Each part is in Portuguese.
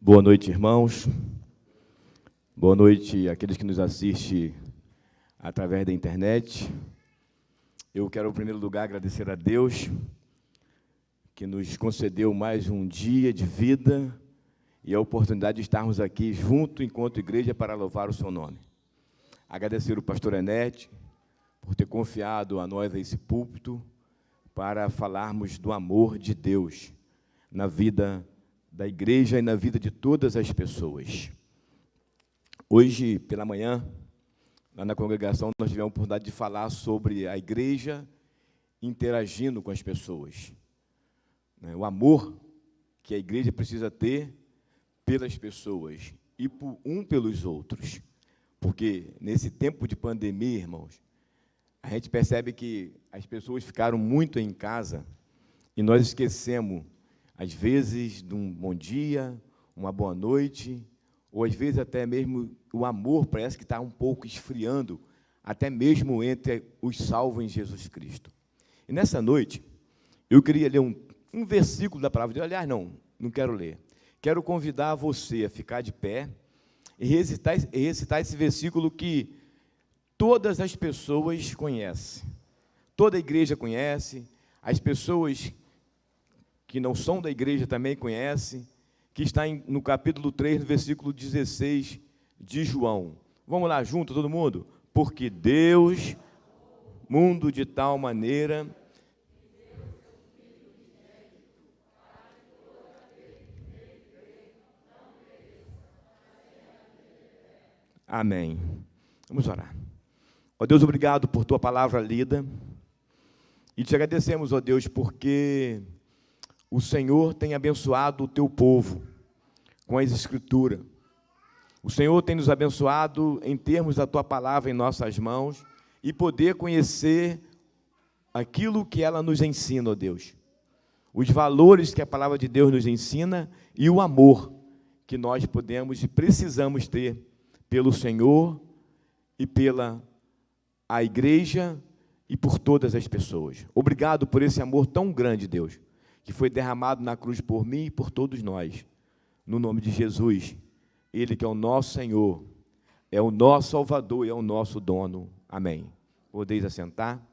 Boa noite, irmãos. Boa noite àqueles que nos assistem através da internet. Eu quero, em primeiro lugar, agradecer a Deus que nos concedeu mais um dia de vida e a oportunidade de estarmos aqui juntos, enquanto igreja, para louvar o seu nome. Agradecer o pastor Enete por ter confiado a nós esse púlpito para falarmos do amor de Deus na vida da igreja e na vida de todas as pessoas. Hoje, pela manhã, lá na congregação, nós tivemos a oportunidade de falar sobre a igreja interagindo com as pessoas. O amor que a igreja precisa ter pelas pessoas e pelos outros. Porque nesse tempo de pandemia, irmãos, a gente percebe que as pessoas ficaram muito em casa e nós esquecemos, às vezes, de um bom dia, uma boa noite, ou às vezes até mesmo o amor parece que está um pouco esfriando, até mesmo entre os salvos em Jesus Cristo. E nessa noite, eu queria ler um versículo da palavra de Deus. Aliás, não quero ler. Quero convidar você a ficar de pé e recitar esse versículo que todas as pessoas conhecem. Toda a igreja conhece, as pessoas que não são da igreja também conhecem, que está no capítulo 3, no versículo 16 de João. Vamos lá junto, todo mundo? Porque Deus, mundo de tal maneira... Amém. Vamos orar. Ó Deus, obrigado por Tua palavra lida, e te agradecemos, ó Deus, porque o Senhor tem abençoado o Teu povo com as Escrituras. O Senhor tem nos abençoado em termos da Tua palavra em nossas mãos e poder conhecer aquilo que ela nos ensina, ó Deus. Os valores que a palavra de Deus nos ensina e o amor que nós podemos e precisamos ter pelo Senhor e pela a igreja e por todas as pessoas. Obrigado por esse amor tão grande, Deus, que foi derramado na cruz por mim e por todos nós. No nome de Jesus, Ele que é o nosso Senhor, é o nosso Salvador e é o nosso dono. Amém. Podeis assentar.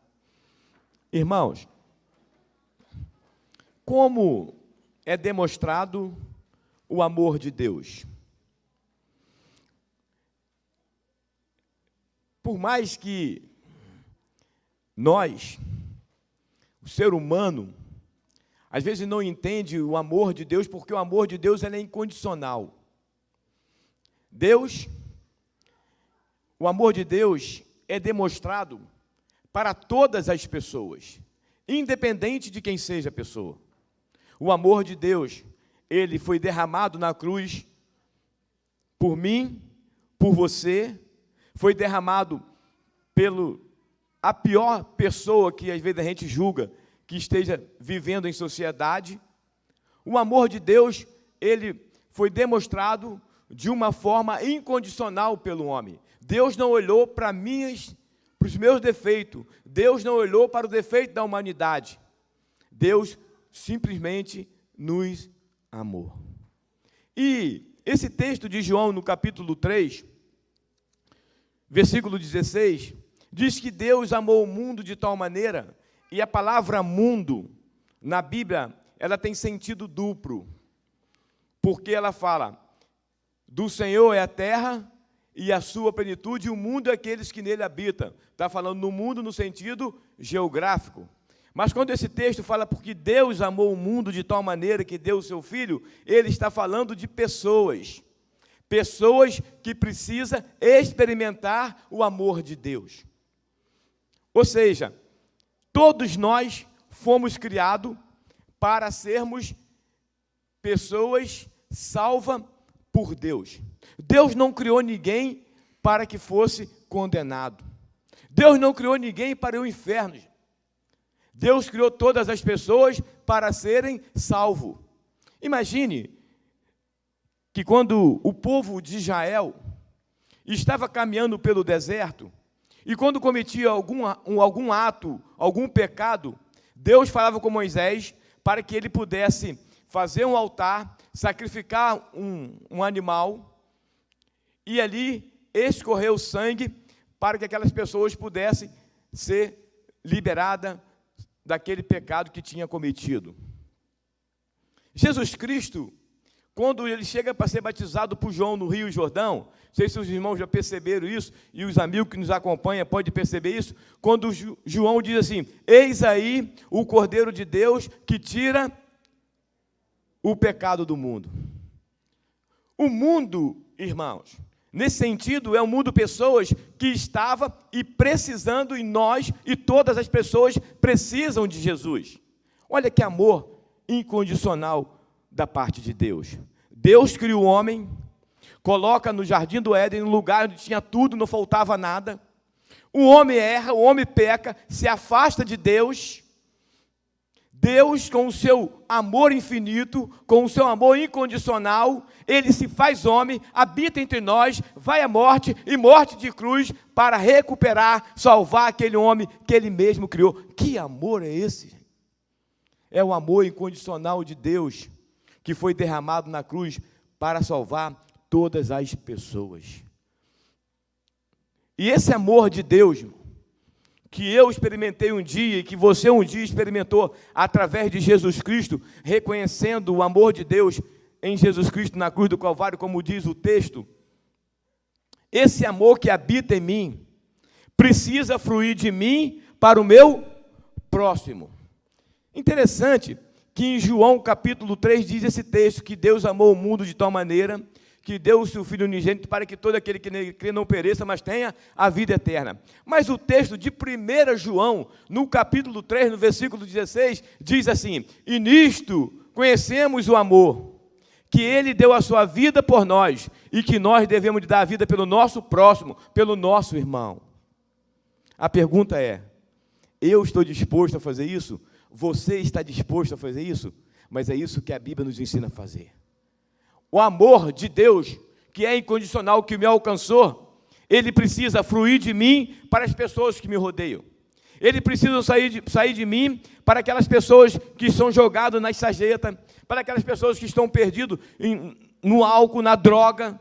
Irmãos, como é demonstrado o amor de Deus? Por mais que nós, o ser humano, às vezes não entende o amor de Deus, porque o amor de Deus ele é incondicional. O amor de Deus é demonstrado para todas as pessoas, independente de quem seja a pessoa. O amor de Deus, ele foi derramado na cruz por mim, por você, foi derramado a pior pessoa que às vezes a gente julga que esteja vivendo em sociedade. O amor de Deus, ele foi demonstrado de uma forma incondicional pelo homem. Deus não olhou para os meus defeitos, Deus não olhou para o defeito da humanidade. Deus simplesmente nos amou. E esse texto de João, no capítulo 3, versículo 16, diz que Deus amou o mundo de tal maneira, e a palavra mundo, na Bíblia, ela tem sentido duplo, porque ela fala, do Senhor é a terra e a sua plenitude, e o mundo é aqueles que nele habitam. Está falando no mundo no sentido geográfico. Mas quando esse texto fala porque Deus amou o mundo de tal maneira que deu o seu Filho, ele está falando de pessoas. Pessoas que precisam experimentar o amor de Deus. Ou seja, todos nós fomos criados para sermos pessoas salvas por Deus. Deus não criou ninguém para que fosse condenado. Deus não criou ninguém para o inferno. Deus criou todas as pessoas para serem salvos. Imagine que quando o povo de Israel estava caminhando pelo deserto, e quando cometia algum ato, algum pecado, Deus falava com Moisés para que ele pudesse fazer um altar, sacrificar um animal e ali escorrer o sangue para que aquelas pessoas pudessem ser liberadas daquele pecado que tinha cometido. Jesus Cristo, quando ele chega para ser batizado por João no Rio Jordão, não sei se os irmãos já perceberam isso, e os amigos que nos acompanham podem perceber isso, quando João diz assim: eis aí o Cordeiro de Deus que tira o pecado do mundo. O mundo, irmãos, nesse sentido, é um mundo de pessoas que estava e precisando, e nós, e todas as pessoas precisam de Jesus. Olha que amor incondicional da parte de Deus. Deus cria o homem, coloca no jardim do Éden, no lugar onde tinha tudo, não faltava nada. O homem erra, o homem peca, se afasta de Deus. Deus, com o seu amor infinito, com o seu amor incondicional, ele se faz homem, habita entre nós, vai à morte, e morte de cruz, para recuperar, salvar aquele homem que ele mesmo criou. Que amor é esse? É o amor incondicional de Deus, que foi derramado na cruz para salvar todas as pessoas. E esse amor de Deus, que eu experimentei um dia, e que você um dia experimentou através de Jesus Cristo, reconhecendo o amor de Deus em Jesus Cristo na cruz do Calvário, como diz o texto, esse amor que habita em mim, precisa fluir de mim para o meu próximo. Interessante que em João capítulo 3 diz esse texto, que Deus amou o mundo de tal maneira, que deu o seu Filho unigênito para que todo aquele que nele crê não pereça, mas tenha a vida eterna. Mas o texto de 1 João, no capítulo 3, no versículo 16, diz assim: e nisto conhecemos o amor, que ele deu a sua vida por nós, e que nós devemos dar a vida pelo nosso próximo, pelo nosso irmão. A pergunta é: eu estou disposto a fazer isso? Você está disposto a fazer isso? Mas é isso que a Bíblia nos ensina a fazer. O amor de Deus, que é incondicional, que me alcançou, ele precisa fluir de mim para as pessoas que me rodeiam. Ele precisa sair de mim para aquelas pessoas que são jogadas na sarjeta, para aquelas pessoas que estão perdidas no álcool, na droga.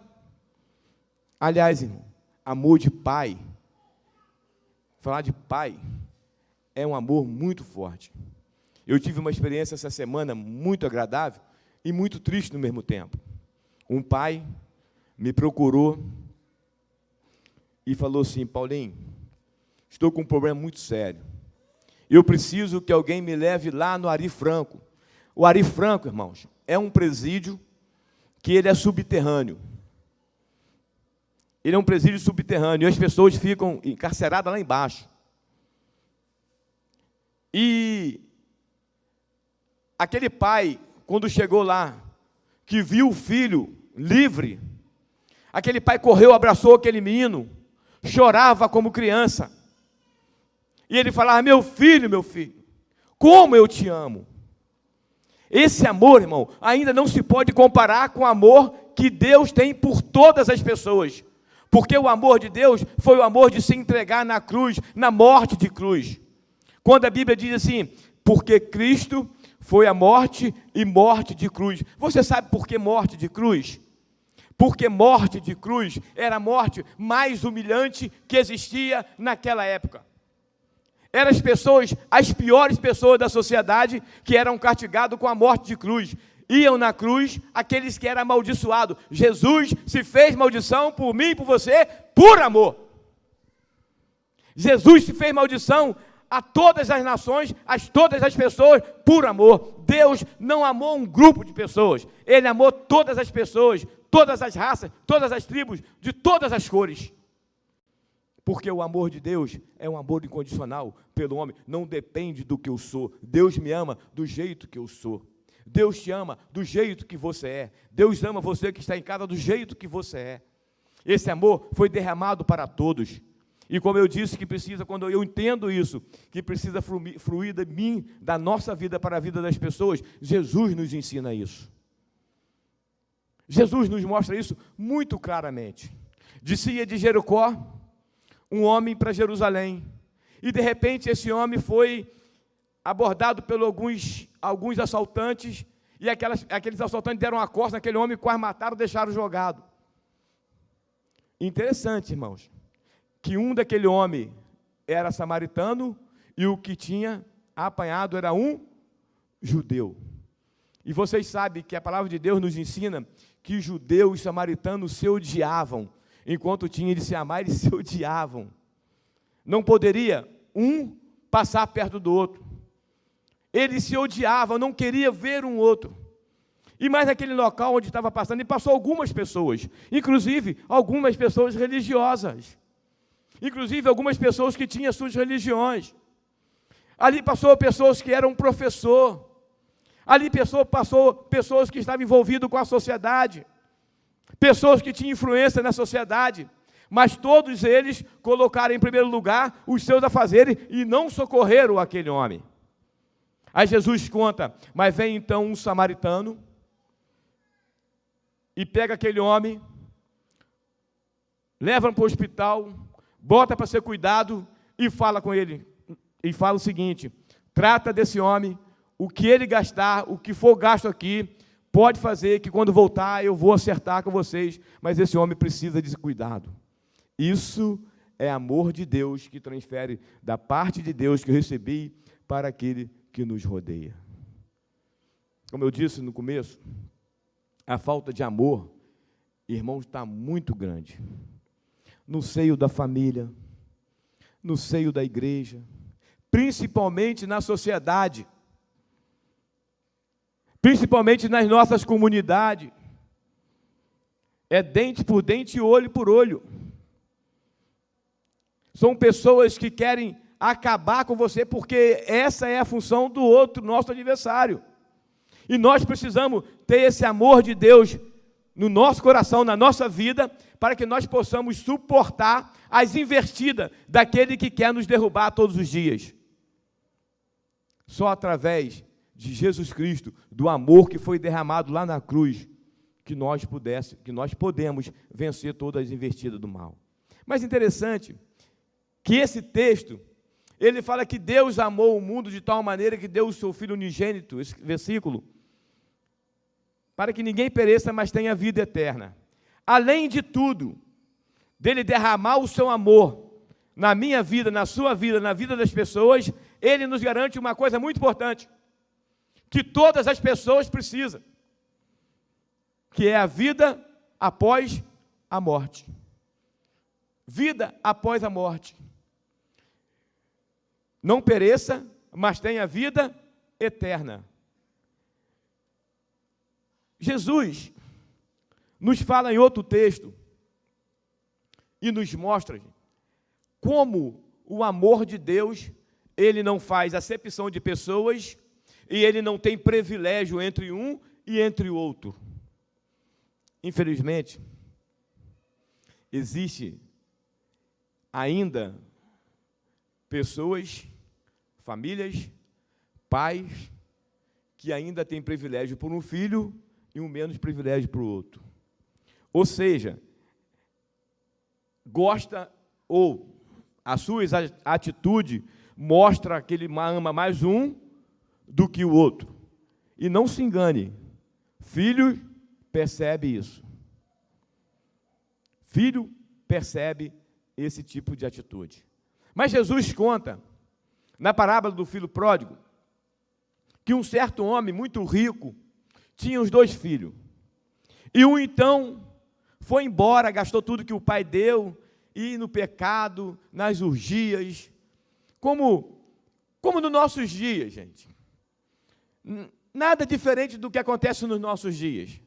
Aliás, irmão, amor de pai, falar de pai, é um amor muito forte. Eu tive uma experiência essa semana muito agradável e muito triste no mesmo tempo. Um pai me procurou e falou assim: Paulinho, estou com um problema muito sério. Eu preciso que alguém me leve lá no Ari Franco. O Ari Franco, irmãos, é um presídio que ele é subterrâneo. Ele é um presídio subterrâneo e as pessoas ficam encarceradas lá embaixo. E aquele pai, quando chegou lá, que viu o filho livre, aquele pai correu, abraçou aquele menino, chorava como criança, e ele falava: meu filho, como eu te amo. Esse amor, irmão, ainda não se pode comparar com o amor que Deus tem por todas as pessoas, porque o amor de Deus foi o amor de se entregar na cruz, na morte de cruz. Quando a Bíblia diz assim: porque Cristo foi a morte e morte de cruz. Você sabe por que morte de cruz? Porque morte de cruz era a morte mais humilhante que existia naquela época. Eram as pessoas, as piores pessoas da sociedade, que eram castigadas com a morte de cruz. Iam na cruz aqueles que eram amaldiçoados. Jesus se fez maldição por mim e por você, por amor. Jesus se fez maldição a todas as nações, a todas as pessoas, por amor. Deus não amou um grupo de pessoas, Ele amou todas as pessoas, todas as raças, todas as tribos, de todas as cores. Porque o amor de Deus é um amor incondicional pelo homem, não depende do que eu sou. Deus me ama do jeito que eu sou. Deus te ama do jeito que você é. Deus ama você que está em casa do jeito que você é. Esse amor foi derramado para todos. E como eu disse, que precisa, quando eu entendo isso, que precisa fluir de mim, da nossa vida para a vida das pessoas, Jesus nos ensina isso. Jesus nos mostra isso muito claramente. Descia de Jericó um homem para Jerusalém, e de repente esse homem foi abordado por alguns assaltantes, e aqueles assaltantes deram uma costa naquele homem, quase mataram, deixaram jogado. Interessante, irmãos, que um daquele homem era samaritano e o que tinha apanhado era um judeu. E vocês sabem que a palavra de Deus nos ensina que judeus e samaritanos se odiavam. Enquanto tinha de se amar, eles se odiavam. Não poderia um passar perto do outro. Eles se odiavam, não queriam ver um outro. E mais naquele local onde estava passando, e passou algumas pessoas, inclusive algumas pessoas religiosas. Inclusive algumas pessoas que tinham suas religiões. Ali passou pessoas que eram professor. Ali passou pessoas que estavam envolvidas com a sociedade. Pessoas que tinham influência na sociedade. Mas todos eles colocaram em primeiro lugar os seus afazeres e não socorreram aquele homem. Aí Jesus conta, mas vem então um samaritano e pega aquele homem, leva para o hospital, bota para ser cuidado e fala com ele. E fala o seguinte, trata desse homem, o que ele gastar, o que for gasto aqui, pode fazer que quando voltar eu vou acertar com vocês, mas esse homem precisa de cuidado. Isso é amor de Deus que transfere da parte de Deus que eu recebi para aquele que nos rodeia. Como eu disse no começo, a falta de amor, irmãos, está muito grande. No seio da família, no seio da igreja, principalmente na sociedade, principalmente nas nossas comunidades. É dente por dente e olho por olho. São pessoas que querem acabar com você, porque essa é a função do outro, nosso adversário. E nós precisamos ter esse amor de Deus no nosso coração, na nossa vida, para que nós possamos suportar as investidas daquele que quer nos derrubar todos os dias. Só através de Jesus Cristo, do amor que foi derramado lá na cruz, que nós podemos vencer todas as investidas do mal. Mas interessante que esse texto, ele fala que Deus amou o mundo de tal maneira que deu o seu Filho unigênito, esse versículo, para que ninguém pereça, mas tenha vida eterna. Além de tudo, dele derramar o seu amor na minha vida, na sua vida, na vida das pessoas, ele nos garante uma coisa muito importante, que todas as pessoas precisam, que é a vida após a morte. Vida após a morte. Não pereça, mas tenha vida eterna. Jesus nos fala em outro texto e nos mostra como o amor de Deus, ele não faz acepção de pessoas e ele não tem privilégio entre um e entre o outro. Infelizmente, existe ainda pessoas, famílias, pais, que ainda têm privilégio por um filho e um menos privilégio para o outro. Ou seja, gosta ou a sua atitude mostra que ele ama mais um do que o outro. E não se engane, filho percebe isso. Filho percebe esse tipo de atitude. Mas Jesus conta, na parábola do filho pródigo, que um certo homem muito rico tinha os 2 filhos. E um então foi embora, gastou tudo que o pai deu, e no pecado, nas orgias, como nos nossos dias, gente. Nada diferente do que acontece nos nossos dias.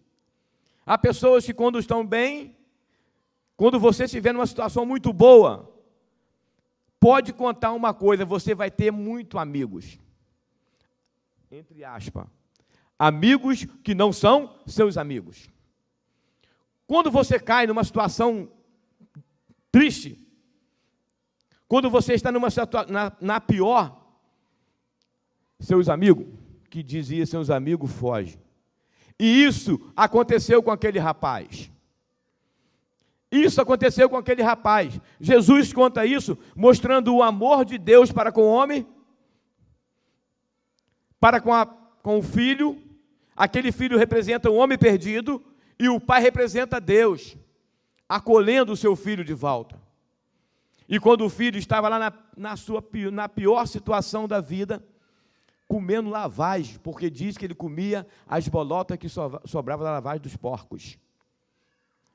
Há pessoas que quando estão bem, quando você estiver numa situação muito boa, pode contar uma coisa, você vai ter muito amigos. Entre aspas. Amigos que não são seus amigos. Quando você cai numa situação triste, quando você está na pior, seus amigos, que dizia seus amigos, fogem. E isso aconteceu com aquele rapaz. Isso aconteceu com aquele rapaz. Jesus conta isso, mostrando o amor de Deus para com o homem, para com o filho, Aquele filho representa um homem perdido e o pai representa Deus, acolhendo o seu filho de volta. E quando o filho estava lá na pior situação da vida, comendo lavagem, porque diz que ele comia as bolotas que sobravam da lavagem dos porcos.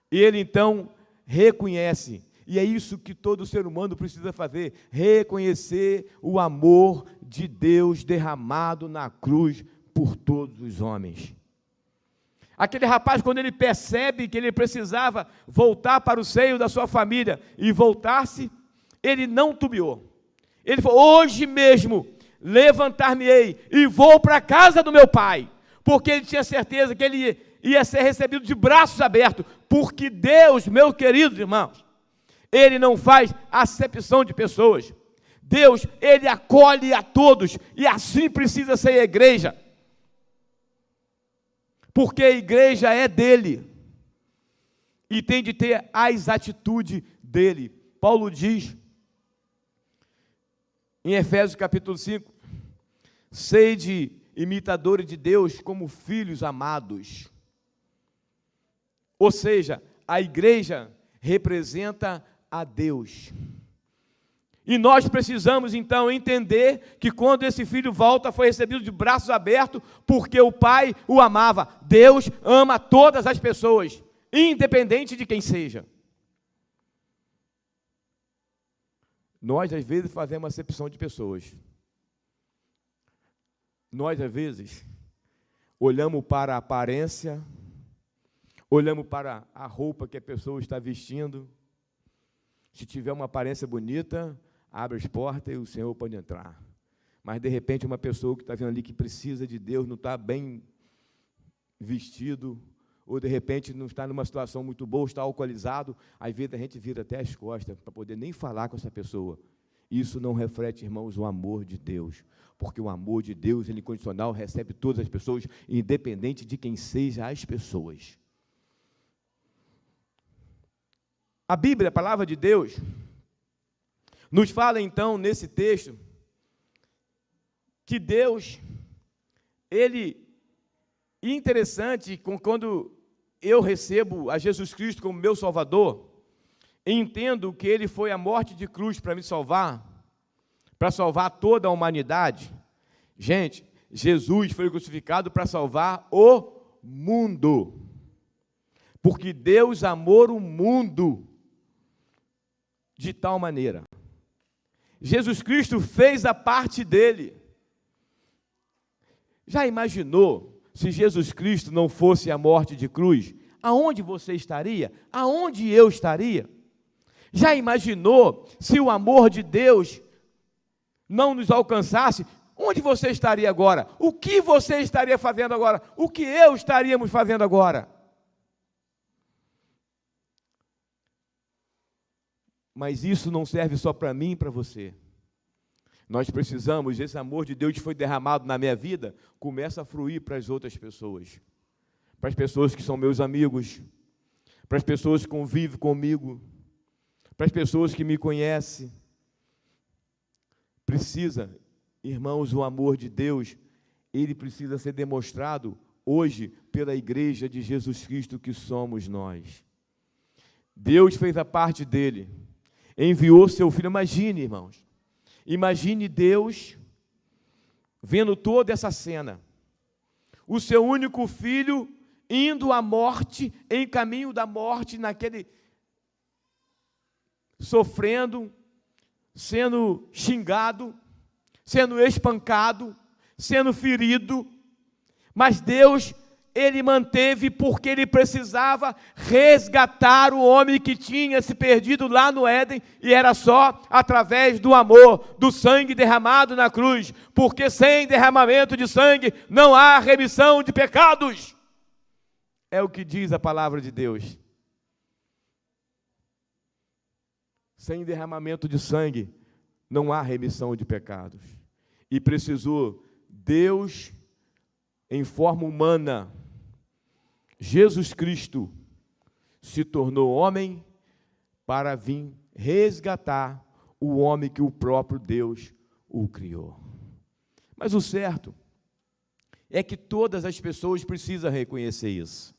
E ele então reconhece, e é isso que todo ser humano precisa fazer, reconhecer o amor de Deus derramado na cruz por todos os homens. Aquele rapaz, quando ele percebe que ele precisava voltar para o seio da sua família e voltar-se, ele não tubiou. Ele falou: hoje mesmo levantar-me-ei e vou para a casa do meu pai, porque ele tinha certeza que ele ia ser recebido de braços abertos, porque Deus, meus queridos irmãos, Ele não faz acepção de pessoas. Deus, Ele acolhe a todos, e assim precisa ser a igreja, porque a igreja é dele, e tem de ter as atitudes dele. Paulo diz, em Efésios capítulo 5, sede imitadores de Deus como filhos amados. Ou seja, a igreja representa a Deus. E nós precisamos então entender que quando esse filho volta, foi recebido de braços abertos, porque o pai o amava. Deus ama todas as pessoas, independente de quem seja. Nós, às vezes, fazemos acepção de pessoas. Nós, às vezes, olhamos para a aparência, olhamos para a roupa que a pessoa está vestindo. Se tiver uma aparência bonita, abre as portas e o Senhor pode entrar. Mas, de repente, uma pessoa que está vindo ali que precisa de Deus, não está bem vestido, ou, de repente, não está numa situação muito boa, está alcoolizado, às vezes a gente vira até as costas para poder nem falar com essa pessoa. Isso não reflete, irmãos, o amor de Deus, porque o amor de Deus, ele incondicional, recebe todas as pessoas, independente de quem seja as pessoas. A Bíblia, a palavra de Deus, nos fala então, nesse texto, que Deus, Ele, interessante, quando eu recebo a Jesus Cristo como meu Salvador, entendo que Ele foi a morte de cruz para me salvar, para salvar toda a humanidade. Gente, Jesus foi crucificado para salvar o mundo, porque Deus amou o mundo de tal maneira. Jesus Cristo fez a parte dele. Já imaginou se Jesus Cristo não fosse a morte de cruz? Aonde você estaria? Aonde eu estaria? Já imaginou se o amor de Deus não nos alcançasse? Onde você estaria agora? O que você estaria fazendo agora? O que eu estaríamos fazendo agora? Mas isso não serve só para mim e para você. Nós precisamos, esse amor de Deus que foi derramado na minha vida, começa a fluir para as outras pessoas. Para as pessoas que são meus amigos, para as pessoas que convivem comigo, para as pessoas que me conhecem. Precisa, irmãos, o amor de Deus, ele precisa ser demonstrado hoje pela igreja de Jesus Cristo que somos nós. Deus fez a parte dele, enviou seu Filho. Imagine, irmãos, imagine Deus vendo toda essa cena, o seu único filho indo à morte, em caminho da morte, sofrendo, sendo xingado, sendo espancado, sendo ferido, mas Deus, Ele manteve, porque Ele precisava resgatar o homem que tinha se perdido lá no Éden, e era só através do amor, do sangue derramado na cruz, porque sem derramamento de sangue não há remissão de pecados. É o que diz a palavra de Deus. Sem derramamento de sangue não há remissão de pecados. E precisou Deus, em forma humana, Jesus Cristo, se tornou homem para vir resgatar o homem que o próprio Deus o criou. Mas o certo é que todas as pessoas precisam reconhecer isso.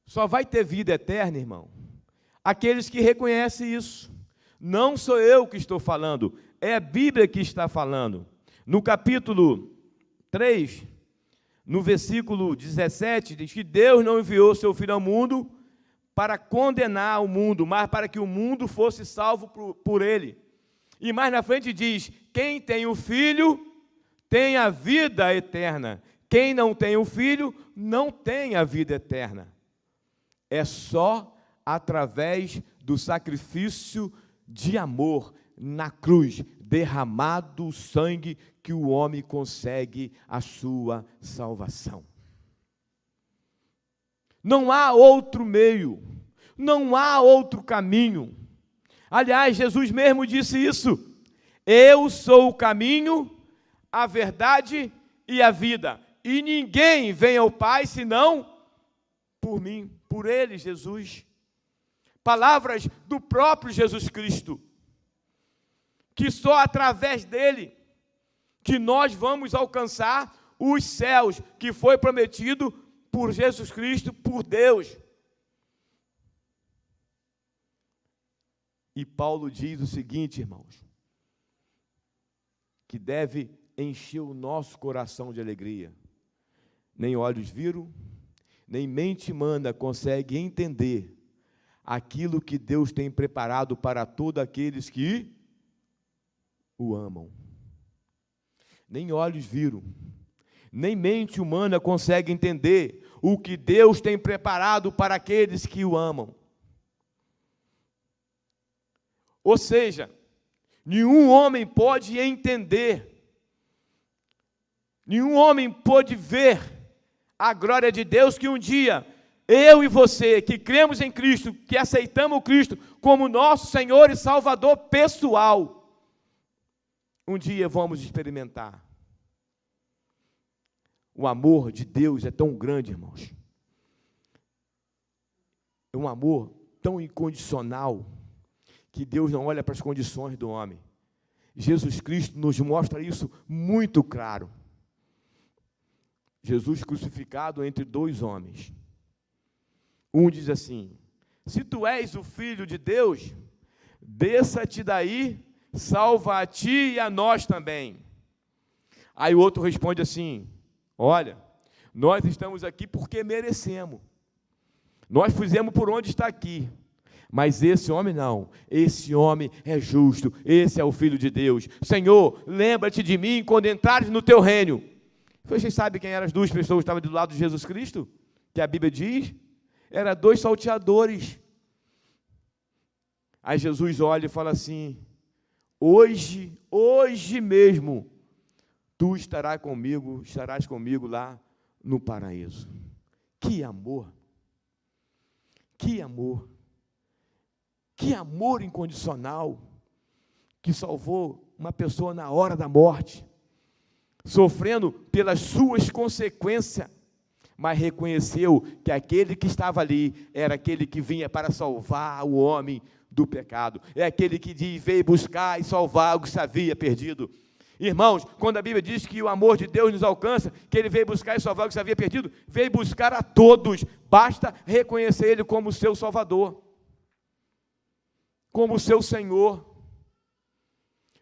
Só vai ter vida eterna, irmão, aqueles que reconhecem isso. Não sou eu que estou falando, é a Bíblia que está falando. No capítulo 3, no versículo 17, diz que Deus não enviou seu Filho ao mundo para condenar o mundo, mas para que o mundo fosse salvo por ele. E mais na frente diz, quem tem o Filho tem a vida eterna. Quem não tem o Filho não tem a vida eterna. É só através do sacrifício de amor na cruz, derramado o sangue, que o homem consegue a sua salvação. Não há outro meio, não há outro caminho. Aliás, Jesus mesmo disse isso: eu sou o caminho, a verdade e a vida, e ninguém vem ao Pai senão por mim, por ele, Jesus. Palavras do próprio Jesus Cristo, que só através dele que nós vamos alcançar os céus, que foi prometido por Jesus Cristo, por Deus. E Paulo diz o seguinte, irmãos, que deve encher o nosso coração de alegria. Nem olhos viram, nem mente humana consegue entender aquilo que Deus tem preparado para todos aqueles que o amam. Nem olhos viram, nem mente humana consegue entender o que Deus tem preparado para aqueles que o amam. Ou seja, nenhum homem pode entender, nenhum homem pode ver a glória de Deus que um dia eu e você, que cremos em Cristo, que aceitamos o Cristo como nosso Senhor e Salvador pessoal, um dia vamos experimentar. O amor de Deus é tão grande, irmãos. É um amor tão incondicional, que Deus não olha para as condições do homem. Jesus Cristo nos mostra isso muito claro. Jesus crucificado entre dois homens. Um diz assim: se tu és o Filho de Deus, desça-te daí, salva a ti e a nós também. Aí o outro responde assim: olha, nós estamos aqui porque merecemos. Nós fizemos por onde está aqui. Mas esse homem não, esse homem é justo, esse é o Filho de Deus. Senhor, lembra-te de mim quando entrares no teu reino. Vocês sabem quem eram as duas pessoas que estavam do lado de Jesus Cristo? Que a Bíblia diz? Eram dois salteadores. Aí Jesus olha e fala assim: hoje mesmo, tu estarás comigo lá no paraíso. Que amor! Que amor! Que amor incondicional, que salvou uma pessoa na hora da morte, sofrendo pelas suas consequências, mas reconheceu que aquele que estava ali era aquele que vinha para salvar o homem do pecado, é aquele que veio buscar e salvar o que se havia perdido. Irmãos, quando a Bíblia diz que o amor de Deus nos alcança, que Ele veio buscar e salvar o que se havia perdido, veio buscar a todos, basta reconhecer Ele como seu Salvador, como seu Senhor.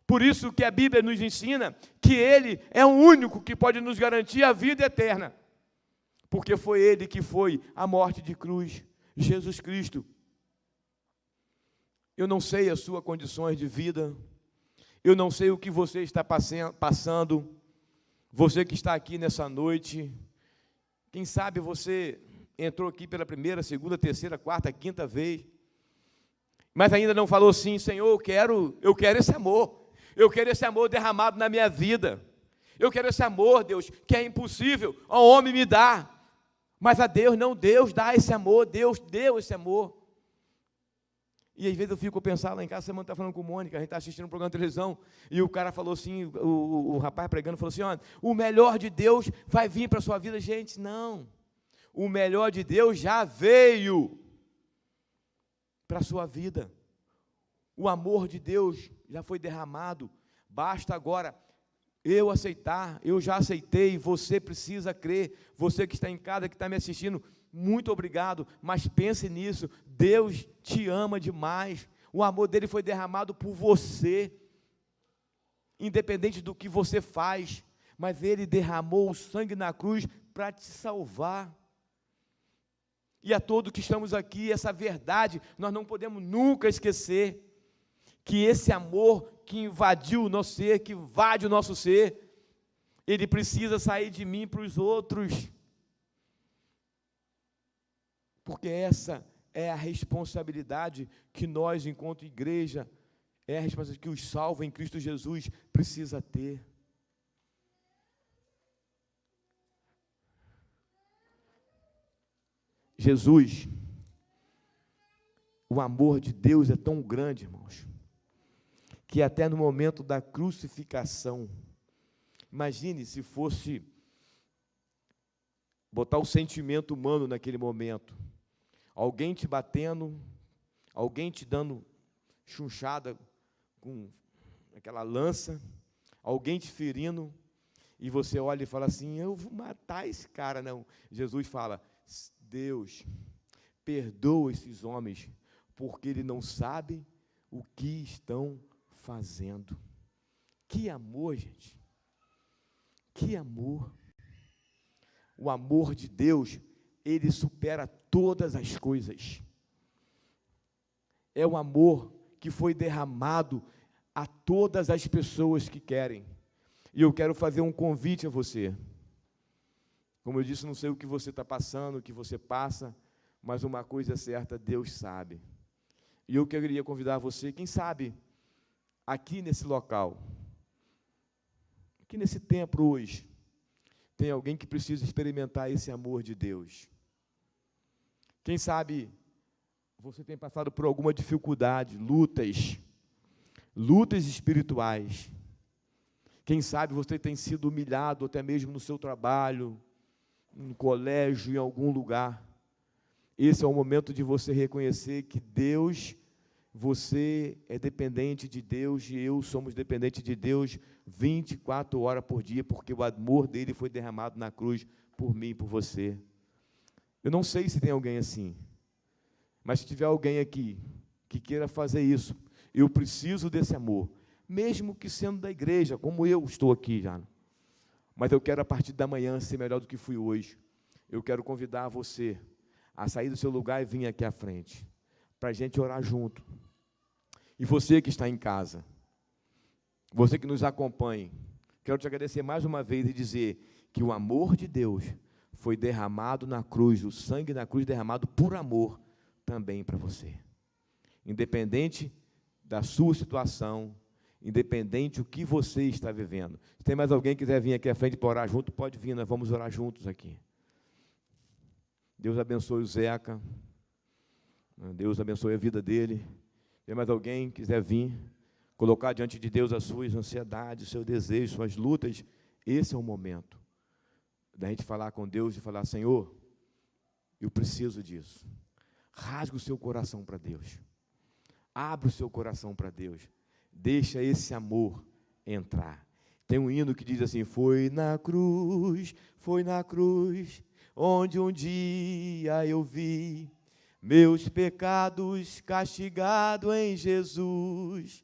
Por isso que a Bíblia nos ensina que Ele é o único que pode nos garantir a vida eterna, porque foi Ele que foi a morte de cruz, Jesus Cristo. Eu não sei as suas condições de vida, eu não sei o que você está passando, você que está aqui nessa noite, quem sabe você entrou aqui pela primeira, segunda, terceira, quarta, quinta vez, mas ainda não falou assim: Senhor, eu quero esse amor, eu quero esse amor derramado na minha vida, eu quero esse amor, Deus, que é impossível ao homem me dar, mas a Deus não, Deus dá esse amor, Deus deu esse amor. E às vezes eu fico pensando lá em casa, semana está falando com o Mônica, a gente está assistindo um programa de televisão, e o cara falou assim, o rapaz pregando, falou assim: olha, o melhor de Deus vai vir para a sua vida. Gente, não, o melhor de Deus já veio para a sua vida, o amor de Deus já foi derramado, basta agora eu aceitar, eu já aceitei, você precisa crer, você que está em casa, que está me assistindo, muito obrigado, mas pense nisso, Deus te ama demais, o amor dele foi derramado por você, independente do que você faz, mas ele derramou o sangue na cruz para te salvar. E a todos que estamos aqui, essa verdade, nós não podemos nunca esquecer, que esse amor que invadiu o nosso ser, que invade o nosso ser, ele precisa sair de mim para os outros, porque essa é a responsabilidade que nós, enquanto igreja, é a responsabilidade que os salvos em Cristo Jesus precisa ter. Jesus, o amor de Deus é tão grande, irmãos, que até no momento da crucificação, imagine se fosse botar o sentimento humano naquele momento, alguém te batendo, alguém te dando chunchada com aquela lança, alguém te ferindo, e você olha e fala assim, eu vou matar esse cara. Não, Jesus fala, Deus, perdoa esses homens, porque eles não sabem o que estão fazendo. Que amor, gente, que amor. O amor de Deus, ele supera todas as coisas. É o amor que foi derramado a todas as pessoas que querem. E eu quero fazer um convite a você. Como eu disse, não sei o que você está passando, o que você passa, mas uma coisa é certa, Deus sabe. E eu queria convidar você, quem sabe, aqui nesse local, aqui nesse templo hoje, tem alguém que precisa experimentar esse amor de Deus. Quem sabe você tem passado por alguma dificuldade, lutas espirituais. Quem sabe você tem sido humilhado até mesmo no seu trabalho, no colégio, em algum lugar. Esse é o momento de você reconhecer que Deus, você é dependente de Deus e eu somos dependentes de Deus 24 horas por dia, porque o amor dele foi derramado na cruz por mim e por você. Eu não sei se tem alguém assim, mas se tiver alguém aqui que queira fazer isso, eu preciso desse amor, mesmo que sendo da igreja, como eu estou aqui já, mas eu quero a partir da manhã ser melhor do que fui hoje. Eu quero convidar você a sair do seu lugar e vir aqui à frente, para a gente orar junto. E você que está em casa, você que nos acompanha, quero te agradecer mais uma vez e dizer que o amor de Deus foi derramado na cruz, o sangue na cruz derramado por amor também para você. Independente da sua situação, independente do que você está vivendo. Se tem mais alguém que quiser vir aqui à frente para orar junto, pode vir, nós vamos orar juntos aqui. Deus abençoe o Zeca, Deus abençoe a vida dele. Tem mais alguém que quiser vir, colocar diante de Deus as suas ansiedades, os seus desejos, suas lutas, esse é o momento da gente falar com Deus e falar, Senhor, eu preciso disso. Rasga o seu coração para Deus. Abra o seu coração para Deus. Deixa esse amor entrar. Tem um hino que diz assim, foi na cruz, onde um dia eu vi meus pecados castigados em Jesus.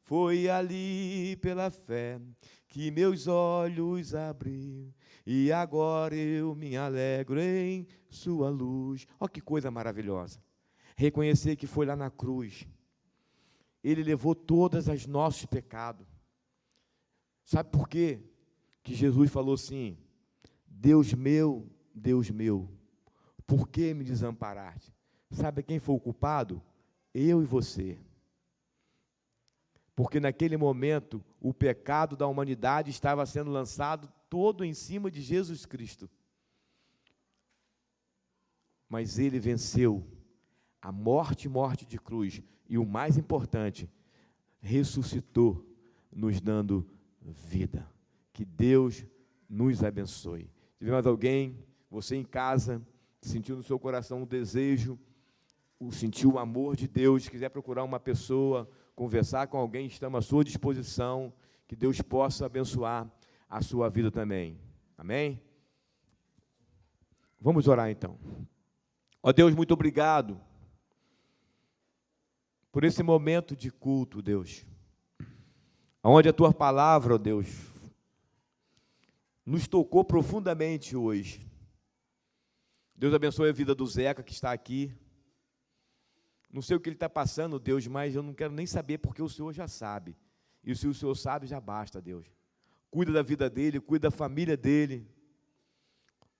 Foi ali pela fé que meus olhos abriu, e agora eu me alegro em sua luz. Olha que coisa maravilhosa. Reconhecer que foi lá na cruz. Ele levou todos os nossos pecados. Sabe por quê? Que Jesus falou assim, Deus meu, por que me desamparaste? Sabe quem foi o culpado? Eu e você. Porque naquele momento, o pecado da humanidade estava sendo lançado todo em cima de Jesus Cristo. Mas ele venceu a morte de cruz, e o mais importante, ressuscitou, nos dando vida. Que Deus nos abençoe. Se tiver mais alguém, você em casa, sentiu no seu coração um desejo, sentiu o amor de Deus, quiser procurar uma pessoa, conversar com alguém, estamos à sua disposição, que Deus possa abençoar. a sua vida também. Amém? Vamos orar então. Ó Deus, muito obrigado por esse momento de culto, Deus, onde a Tua palavra, ó Deus, nos tocou profundamente hoje. Deus abençoe a vida do Zeca que está aqui. Não sei o que ele está passando, Deus, mas eu não quero nem saber, porque o Senhor já sabe. E se o Senhor sabe, já basta, Deus. Cuida da vida dele, cuida da família dele.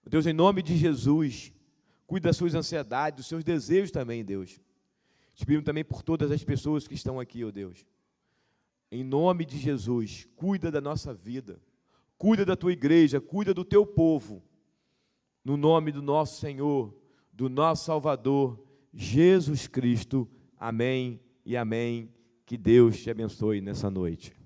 Deus, em nome de Jesus, cuida das suas ansiedades, dos seus desejos também, Deus. Te pedimos também por todas as pessoas que estão aqui, ó Deus. Em nome de Jesus, cuida da nossa vida. Cuida da tua igreja, cuida do teu povo. No nome do nosso Senhor, do nosso Salvador, Jesus Cristo. Amém e amém. Que Deus te abençoe nessa noite.